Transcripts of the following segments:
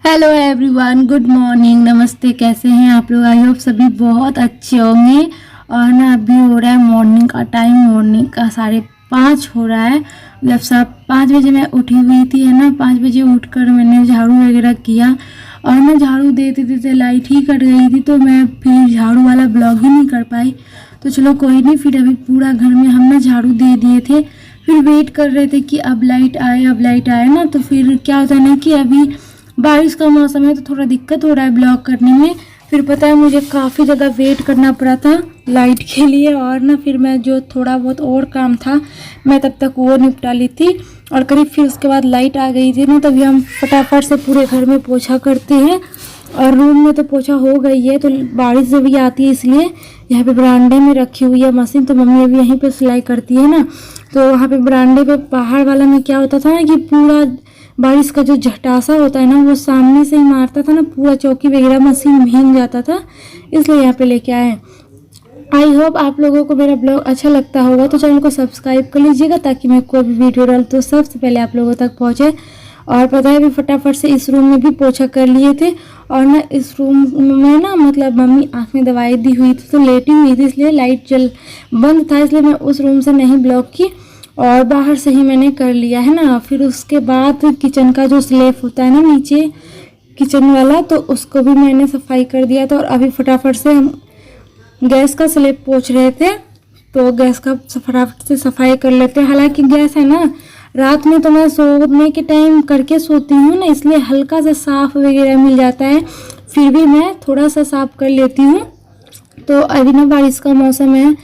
Hello everyone, good morning, नमस्ते। कैसे हैं आप लोग? आई होप सभी बहुत अच्छे होंगे। और ना अभी हो रहा है मॉर्निंग का टाइम, मॉर्निंग का 5:30 हो रहा है। जब सब 5 बजे मैं उठी हुई थी, है ना। 5 बजे उठकर मैंने झाड़ू वगैरह किया और ना झाड़ू देते देते लाइट ही कट गई थी, तो मैं फिर झाड़ू वाला ब्लॉग ही नहीं कर पाई। तो चलो कोई नहीं, फिर अभी पूरा घर में हम ना झाड़ू दे दिए थे। फिर वेट कर रहे थे कि अब लाइट आए, अब लाइट आए ना। तो फिर क्या होता है ना कि अभी बारिश का मौसम है तो थोड़ा दिक्कत हो रहा है ब्लॉग करने में। फिर पता है मुझे काफ़ी ज़्यादा वेट करना पड़ा था लाइट के लिए। और ना फिर मैं जो थोड़ा बहुत और काम था मैं तब तक वो निपटा ली थी। और करीब फिर उसके बाद लाइट आ गई थी ना, तभी हम फटाफट से पूरे घर में पोछा करते हैं। और रूम में तो पोछा हो गई है, तो बारिश जब भी आती है इसलिए यहाँ पे बरामदे में रखी हुई है मशीन। तो मम्मी अभी यहीं पे सिलाई करती है ना, तो वहाँ पे बरामदे पे पहाड़ वाला में क्या होता था ना कि पूरा बारिश का जो झटासा होता है ना वो सामने से ही मारता था ना, पूरा चौकी वगैरह मशीन भीग जाता था, इसलिए यहाँ पे लेके आए। आई होप आप लोगों को मेरा ब्लॉग अच्छा लगता होगा, तो चैनल को सब्सक्राइब कर लीजिएगा ताकि मैं कोई भी वीडियो डालूं तो सबसे पहले आप लोगों तक पहुँचे। और पता है अभी फटाफट से इस रूम में भी पोछा कर लिए थे। और ना इस रूम में ना मतलब मम्मी आँख में दवाई दी हुई थी तो लेटी हुई थी, इसलिए लाइट बंद था, इसलिए मैं उस रूम से नहीं ब्लॉग की और बाहर से ही मैंने कर लिया है ना। फिर उसके बाद किचन का जो स्लैब होता है ना नीचे किचन वाला, तो उसको भी मैंने सफाई कर दिया था। और अभी फटाफट से हम गैस का स्लैब पोंछ रहे थे, तो गैस का फटाफट से सफाई कर लेते हैं। हालांकि गैस है ना, रात में तो मैं सोने के टाइम करके सोती हूँ ना, इसलिए हल्का सा साफ वगैरह मिल जाता है, फिर भी मैं थोड़ा सा साफ कर लेती हूँ। तो अभी ना बारिश का मौसम है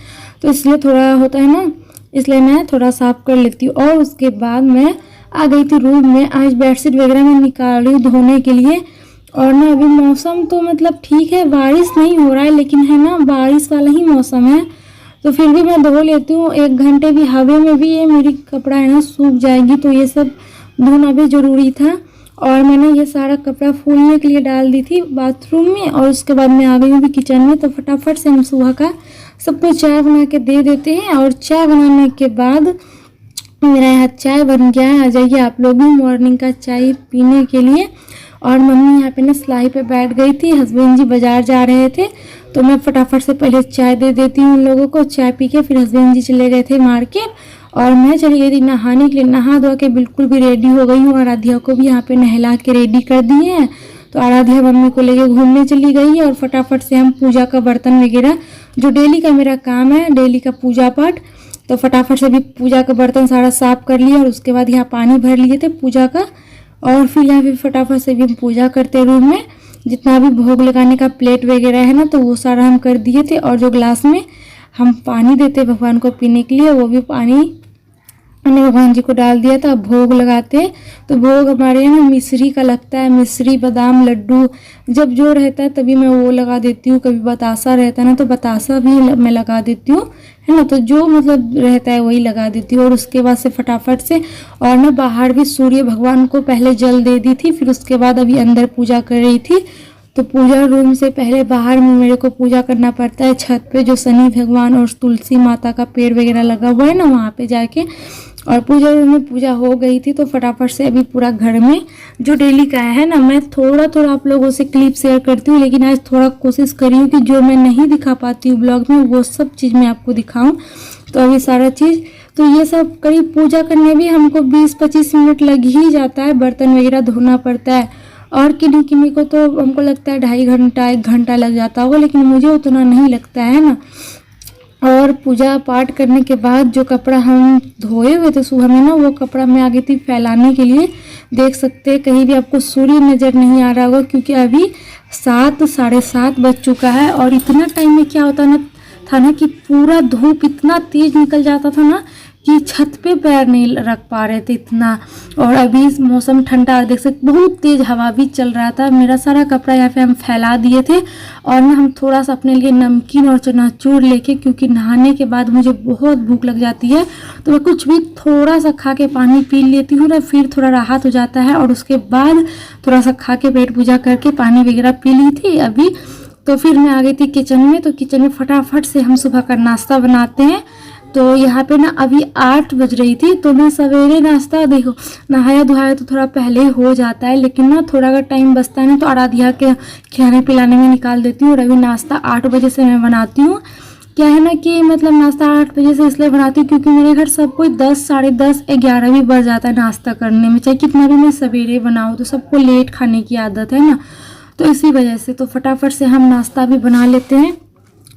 तो इसलिए थोड़ा होता है ना, इसलिए मैं थोड़ा साफ कर लेती हूँ। और उसके बाद मैं आ गई थी रूम में। आज बेडशीट वगैरह मैं निकाल रही हूँ धोने के लिए। और ना अभी मौसम तो मतलब ठीक है, बारिश नहीं हो रहा है, लेकिन है ना बारिश वाला ही मौसम है, तो फिर भी मैं धो लेती हूँ। 1 घंटे भी हवा में भी ये मेरी कपड़ा है ना सूख जाएगी, तो ये सब धोना भी ज़रूरी था। और मैंने ये सारा कपड़ा फूलने के लिए डाल दी थी बाथरूम में। और उसके बाद मैं आ गई हूँ किचन में, तो फटाफट से हम सुबह का सबको चाय बना के दे देते हैं। और चाय बनाने के बाद मेरा यहाँ चाय बन गया है। आ जाइए आप लोग भी मॉर्निंग का चाय पीने के लिए। और मम्मी यहाँ पे ना सिलाई पे बैठ गई थी, हस्बैंड जी बाजार जा रहे थे, तो मैं फटाफट से पहले चाय दे देती हूँ उन लोगों को। चाय पी के फिर हस्बैंड जी चले गए थे मार्केट और मैं चली गई थी नहाने के लिए। नहा धो के बिल्कुल भी रेडी हो गई हूँ। आराध्या को भी यहाँ पे नहला के रेडी कर दिए हैं, तो आराध्या मम्मी को लेके घूमने चली गई है। और फटाफट से हम पूजा का बर्तन वगैरह, जो डेली का मेरा काम है, डेली का पूजा पाठ, तो फटाफट से भी पूजा का बर्तन सारा साफ कर लिया। और उसके बाद यहाँ पानी भर लिए थे पूजा का। और फिर यहाँ पे फटाफट से भी हम पूजा करते रूम में। जितना भी भोग लगाने का प्लेट वगैरह है ना, तो वो सारा हम कर दिए थे। और जो ग्लास में हम पानी देते भगवान को पीने के लिए, वो भी पानी मैंने भगवान जी को डाल दिया था। भोग लगाते तो भोग हमारे यहाँ मिश्री का लगता है, मिश्री, बादाम, लड्डू, जब जो रहता है तभी मैं वो लगा देती हूँ। कभी बतासा रहता है ना, तो बतासा भी मैं लगा देती हूँ, है ना। तो जो मतलब रहता है वही लगा देती हूँ। और उसके बाद से फटाफट से और ना बाहर भी सूर्य भगवान को पहले जल दे दी थी, फिर उसके बाद अभी अंदर पूजा कर रही थी। तो पूजा रूम से पहले बाहर में मेरे को पूजा करना पड़ता है, छत पे जो शनि भगवान और तुलसी माता का पेड़ वगैरह लगा हुआ है ना, वहाँ पे जाके। और पूजा रूम में पूजा हो गई थी, तो फटाफट से अभी पूरा घर में जो डेली का है ना, मैं थोड़ा थोड़ा आप लोगों से क्लिप शेयर करती हूँ, लेकिन आज थोड़ा कोशिश करी हूँ कि जो मैं नहीं दिखा पाती हूँ ब्लॉग में वो सब चीज़ मैं आपको दिखाऊँ। तो अभी सारा चीज़, तो ये सब करीब पूजा करने भी हमको 20-25 मिनट लग ही जाता है। बर्तन वगैरह धोना पड़ता है, और किन्हीं किन्हीं को तो हमको लगता है 2.5 घंटा 1 घंटा लग जाता होगा, लेकिन मुझे उतना नहीं लगता है ना। और पूजा पाठ करने के बाद जो कपड़ा हम धोए हुए थे सुबह में ना, वो कपड़ा मैं आ गई थी फैलाने के लिए। देख सकते हैं कहीं भी आपको सूर्य नज़र नहीं आ रहा होगा, क्योंकि अभी 7 साढ़े 7 बज चुका है। और इतना टाइम में क्या होता था ना कि पूरा धूप इतना तेज निकल जाता था ना कि छत पे पैर नहीं रख पा रहे थे इतना। और अभी मौसम ठंडा, देख सकते बहुत तेज हवा भी चल रहा था। मेरा सारा कपड़ा यहाँ पे हम फैला दिए थे। और ना हम थोड़ा सा अपने लिए नमकीन और चनाचूर लेके, क्योंकि नहाने के बाद मुझे बहुत भूख लग जाती है, तो मैं कुछ भी थोड़ा सा खा के पानी पी लेती हूँ ना, फिर थोड़ा राहत हो जाता है। और उसके बाद थोड़ा सा खा के पेट पूजा करके पानी वगैरह पी ली थी अभी। तो फिर मैं आ गई थी किचन में, तो किचन में फटाफट से हम सुबह का नाश्ता बनाते हैं। तो यहाँ पे ना अभी 8 बज रही थी, तो मैं सवेरे नाश्ता देखो नहाया धोया तो थोड़ा पहले हो जाता है, लेकिन ना थोड़ा अगर टाइम बचता है ना तो आराध्या के खिलाने पिलाने में निकाल देती हूँ। और अभी नाश्ता 8 बजे से मैं बनाती हूँ। क्या है ना कि मतलब नाश्ता 8 बजे से इसलिए बनाती हूँ क्योंकि मेरे घर सब कोई 10, साढ़े 10, 11 भी बज जाता है नाश्ता करने में, चाहे कितना भी मैं सवेरे बनाऊँ तो सबको लेट खाने की आदत है ना, तो इसी वजह से तो फटाफट से हम नाश्ता भी बना लेते हैं।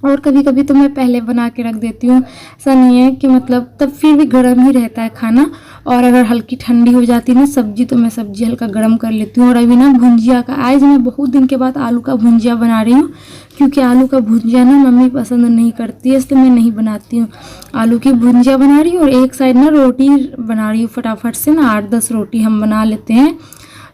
और कभी कभी तो मैं पहले बना के रख देती हूँ, ऐसा नहीं है कि मतलब तब फिर भी गर्म ही रहता है खाना। और अगर हल्की ठंडी हो जाती है ना सब्जी तो मैं सब्जी हल्का गर्म कर लेती हूँ। और अभी ना भुंजिया का, आज मैं बहुत दिन के बाद आलू का भुंजिया बना रही हूँ, क्योंकि आलू का भुंजिया ना मम्मी पसंद नहीं करती है, इसलिए मैं नहीं बनाती हूँ। आलू की भुंजिया बना रही हूँ और एक साइड ना रोटी बना रही हूँ, फटाफट से ना 8-10 रोटी हम बना लेते हैं।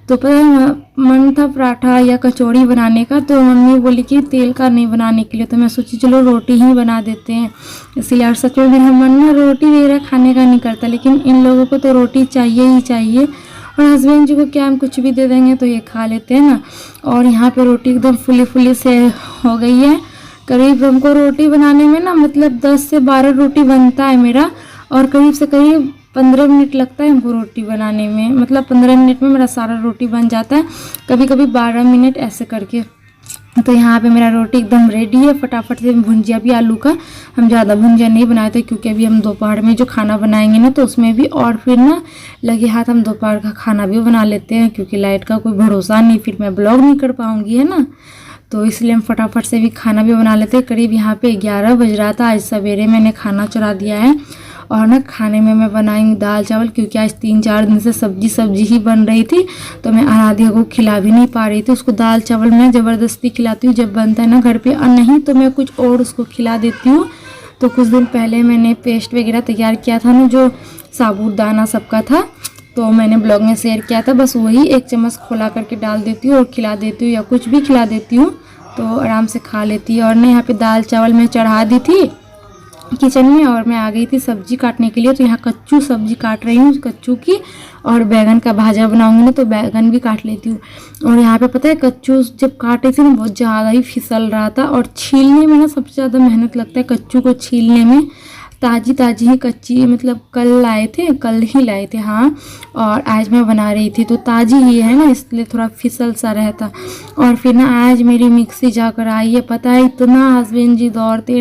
तो पता है मन था पराठा या कचौड़ी बनाने का, तो मम्मी बोली कि तेल का नहीं बनाने के लिए, तो मैं सोची चलो रोटी ही बना देते हैं इसलिए। और सच में मेरा मन ना रोटी वगैरह खाने का नहीं करता, लेकिन इन लोगों को तो रोटी चाहिए ही चाहिए। और हस्बैंड जी को क्या हम कुछ भी दे देंगे तो ये खा लेते हैं ना। और यहाँ पे रोटी एकदम फुली फुली से हो गई है। करीब हमको रोटी बनाने में ना मतलब 10 से 12 रोटी बनता है मेरा, और करीब से करीब 15 मिनट लगता है हमको रोटी बनाने में, मतलब 15 मिनट में मेरा सारा रोटी बन जाता है, कभी कभी 12 मिनट ऐसे करके। तो यहाँ पे मेरा रोटी एकदम रेडी है। फटाफट से भुंजिया भी आलू का, हम ज़्यादा भुंजिया नहीं बनाए थे क्योंकि अभी हम दोपहर में जो खाना बनाएंगे ना तो उसमें भी, और फिर ना लगे हाथ हम दोपहर का खाना भी बना लेते हैं, क्योंकि लाइट का कोई भरोसा नहीं, फिर मैं ब्लॉग नहीं कर पाऊँगी है ना, तो इसलिए हम फटाफट से भी खाना भी बना लेते हैं। करीब यहाँ पे 11 बज रहा था, आज सवेरे मैंने खाना चढ़ा दिया है। और ना खाने में मैं बनाऊंगी दाल चावल, क्योंकि आज 3-4 दिन से सब्जी ही बन रही थी, तो मैं आराध्या को खिला भी नहीं पा रही थी। उसको दाल चावल मैं ज़बरदस्ती खिलाती हूँ जब बनता है ना घर पे, और नहीं तो मैं कुछ और उसको खिला देती हूँ। तो कुछ दिन पहले मैंने पेस्ट वगैरह तैयार किया था ना, जो साबुदाना सबका था, तो मैंने ब्लॉग में शेयर किया था, बस वही 1 चम्मच खोला करके डाल देती हूँ और खिला देती हूँ, या कुछ भी खिला देती हूँ तो आराम से खा लेती है। और ना यहाँ पे दाल चावल मैं चढ़ा दी थी किचन में, और मैं आ गई थी सब्जी काटने के लिए। तो यहाँ कच्चू सब्जी काट रही हूँ, कच्चू की, और बैगन का भाजा बनाऊंगी ना तो बैगन भी काट लेती हूँ। और यहाँ पे पता है कच्चू जब काटे थे ना बहुत ज़्यादा ही फिसल रहा था, और छीलने में ना सबसे ज़्यादा मेहनत लगता है कच्चू को छीलने में। ताज़ी ताज़ी ही कच्ची, मतलब कल ही लाए थे हाँ, और आज मैं बना रही थी तो ताज़ी ही है ना, इसलिए थोड़ा फिसल सा रहता। और फिर ना आज मेरी मिक्सी जाकर आई है, पता है इतना हस्बैंड जी दौड़ते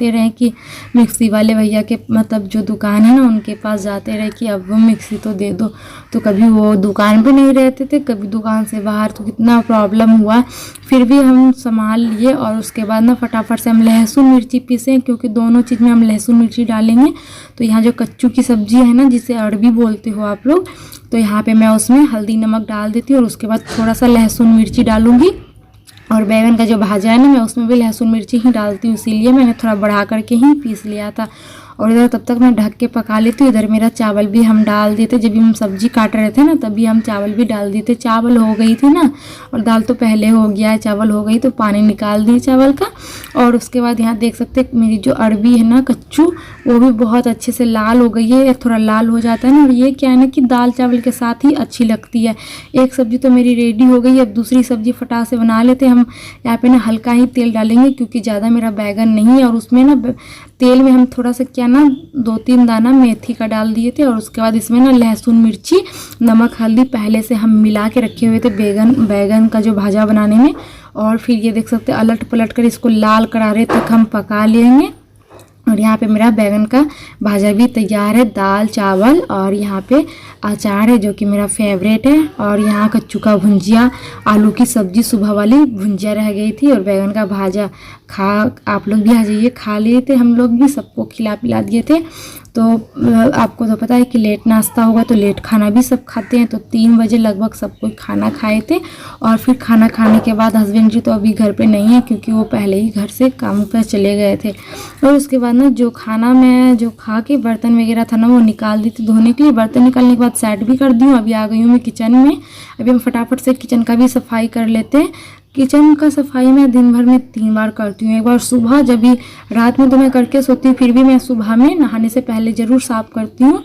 रहे कि मिक्सी वाले भैया के मतलब जो दुकान है ना उनके पास जाते रहे कि अब वो मिक्सी तो दे दो। तो कभी वो दुकान पे नहीं रहते थे, कभी दुकान से बाहर, तो कितना प्रॉब्लम हुआ, फिर भी हम संभाल लिए। और उसके बाद ना फटाफट से हम लहसुन मिर्ची पीसे, क्योंकि दोनों चीज़ में हम लहसुन मिर्ची डालेंगे। तो यहाँ जो कच्चू की सब्जी है ना, जिसे अरबी बोलते हो आप लोग, तो यहाँ पे मैं उसमें हल्दी नमक डाल देती हूँ, और उसके बाद थोड़ा सा लहसुन मिर्ची डालूंगी। और बैगन का जो भाजा है ना, मैं उसमें भी लहसुन मिर्ची ही डालती हूँ, इसीलिए मैंने थोड़ा बढ़ा करके ही पीस लिया था। और इधर तब तक मैं ढक के पका लेती हूँ। इधर मेरा चावल भी हम डाल दिए थे, जब भी हम सब्जी काट रहे थे ना तभी हम चावल भी डाल दिए थे। चावल हो गई थी ना, और दाल तो पहले हो गया है, चावल हो गई तो पानी निकाल दिए चावल का। और उसके बाद यहाँ देख सकते हैं मेरी जो अरबी है ना कच्चू, वो भी बहुत अच्छे से लाल हो गई है, थोड़ा लाल हो जाता है ना। और ये क्या है ना कि दाल चावल के साथ ही अच्छी लगती है। एक सब्जी तो मेरी रेडी हो गई है, अब दूसरी सब्जी फटाक से बना लेते हैं। हम यहाँ पे ना हल्का ही तेल डालेंगे, क्योंकि ज़्यादा मेरा बैगन नहीं है, और उसमें ना तेल में हम थोड़ा सा क्या ना 2-3 दाना मेथी का डाल दिए थे। और उसके बाद इसमें ना लहसुन मिर्ची नमक हल्दी पहले से हम मिला के रखे हुए थे बैगन का जो भाजा बनाने में। और फिर ये देख सकते हैं अलट पलट कर इसको लाल करारे तक हम पका लेंगे। और यहाँ पे मेरा बैगन का भाजा भी तैयार है, दाल चावल, और यहाँ पे अचार है जो कि मेरा फेवरेट है। और यहाँ कच्चू का भुंजिया, आलू की सब्जी सुबह वाली भुंजिया रह गई थी, और बैगन का भाजा आप लोग भी आ जाइए, खा लिए थे हम लोग भी, सबको खिला पिला दिए थे। तो आपको तो पता है कि लेट नाश्ता होगा तो लेट खाना भी सब खाते हैं, तो 3 बजे लगभग सब कोई खाना खाए थे। और फिर खाना खाने के बाद हस्बैंड जी तो अभी घर पे नहीं है, क्योंकि वो पहले ही घर से काम पर चले गए थे। और उसके बाद ना जो खाना मैं जो खा के बर्तन वगैरह था ना वो निकाल दी थी धोने के लिए। बर्तन निकालने के बाद सेट भी कर दी हूँ, अभी आ गई हूँ मैं किचन में। अभी हम फटाफट से किचन का भी सफाई कर लेते हैं। किचन का सफाई मैं दिन भर में 3 बार करती हूँ। एक बार सुबह, जब भी रात में तो मैं करके सोती हूँ, फिर भी मैं सुबह में नहाने से पहले ज़रूर साफ़ करती हूँ।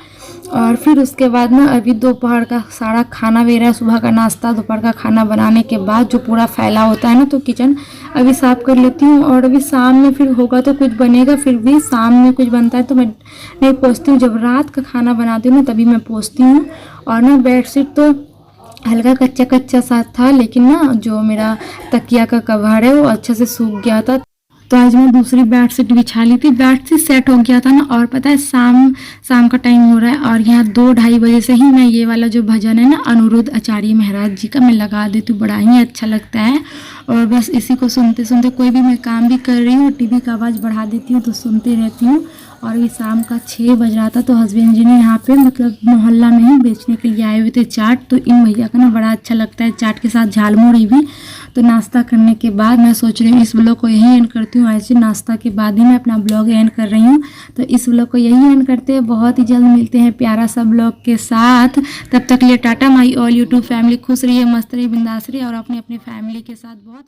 और फिर उसके बाद ना अभी दोपहर का सारा खाना वगैरह, सुबह का नाश्ता, दोपहर का खाना बनाने के बाद जो पूरा फैला होता है ना, तो किचन अभी साफ़ कर लेती हूँ। और अभी शाम में फिर होगा तो कुछ बनेगा, फिर भी शाम में कुछ बनता है तो मैं नहीं पोंछती हूँ। जब रात का खाना बनाती हूँ ना तभी मैं पोंछती हूँ। और ना बेडशीट तो हल्का कच्चा कच्चा सा था, लेकिन ना जो मेरा तकिया का कवर है वो अच्छे से सूख गया था, तो आज मैं दूसरी बेडशीट बिछा ली थी। बेडशीट सेट हो गया था ना। और पता है शाम का टाइम हो रहा है और यहाँ 2-2:30 बजे से ही मैं ये वाला जो भजन है ना अनिरुद्ध आचार्य महाराज जी का, मैं लगा देती हूँ, बड़ा ही अच्छा लगता है। और बस इसी को सुनते सुनते कोई भी मैं काम भी कर रही हूँ, टीवी का आवाज़ बढ़ा देती हूँ तो सुनती रहती हूँ। और अभी शाम का 6 बज रहा था तो हस्बैंड जी ने यहाँ पे मतलब मोहल्ला में ही बेचने के लिए आए हुए थे चाट। तो इन भैया का ना बड़ा अच्छा लगता है चाट के साथ झालमुड़ी भी। तो नाश्ता करने के बाद मैं सोच रही हूँ इस ब्लॉग को यहीं एंड करती हूँ। ऐसे नाश्ता के बाद ही मैं अपना ब्लॉग एंड कर रही हूँ। तो इस ब्लॉग को यहीं एंड करते हैं, बहुत ही जल्द मिलते हैं प्यारा सा ब्लॉग के साथ। तब तक लिए Tata my all YouTube family, खुश रहिए, मस्त रहिए, बिंदास रहिए और अपनी अपनी फैमिली के साथ बहुत